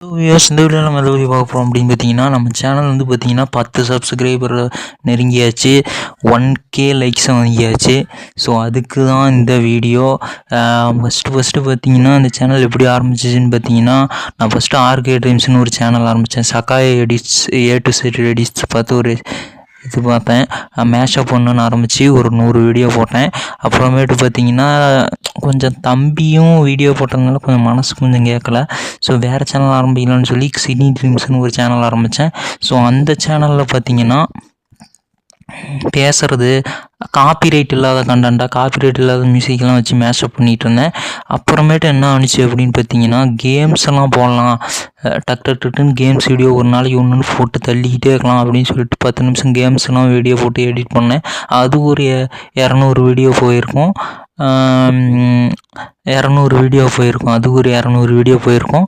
இந்த வீடியோவில் நம்ம எதை பற்றி பார்க்க போகிறோம் அப்படின்னு பார்த்தீங்கன்னா, நம்ம சேனல் வந்து பார்த்தீங்கன்னா 10 சப்ஸ்கிரைபர் நெருங்கியாச்சு, 1K லைக்ஸ் வாங்கியாச்சு. ஸோ அதுக்கு தான் இந்த வீடியோ. ஃபஸ்ட்டு பார்த்தீங்கன்னா இந்த சேனல் எப்படி ஆரம்பிச்சிச்சின்னு பார்த்தீங்கன்னா, நான் ஃபஸ்ட்டு ஆர்கே ட்ரீம்ஸ்னு ஒரு சேனல் ஆரம்பித்தேன். Sahai edits A to Z edits பார்த்து ஒரு இது பார்த்தேன். மேஷப் பண்ணணுன்னு ஆரம்பித்து ஒரு 100 வீடியோ போட்டேன். அப்புறமேட்டு பார்த்தீங்கன்னா கொஞ்சம் தம்பியும் வீடியோ போட்டதுனால கொஞ்சம் மனசு கொஞ்சம் கேட்கல. ஸோ வேறு சேனல் ஆரம்பிக்கலாம்னு சொல்லி சினி ட்ரீம்ஸ்னு ஒரு சேனல் ஆரம்பித்தேன். ஸோ அந்த சேனலில் பார்த்தீங்கன்னா பேசுகிறது காப்பிரைட் இல்லாத கண்டென்ட்டாக காப்பிரைட் இல்லாத மியூசிக்லாம் வச்சு மேஷப் பண்ணிகிட்டு இருந்தேன். அப்புறமேட்டு என்ன ஆணுச்சு அப்படின்னு பார்த்தீங்கன்னா, கேம்ஸ் எல்லாம் போடலாம், டக்குன்னு கேம்ஸ் வீடியோ ஒரு நாளைக்கு ஒன்று போட்டு தள்ளிக்கிட்டே இருக்கலாம் அப்படின்னு சொல்லிட்டு 10 நிமிஷம் கேம்ஸ்லாம் வீடியோ போட்டு எடிட் பண்ணேன். அது ஒரு 200 வீடியோ போயிருக்கும். 200 வீடியோ போயிருக்கும். அது ஒரு 200 வீடியோ போயிருக்கும்.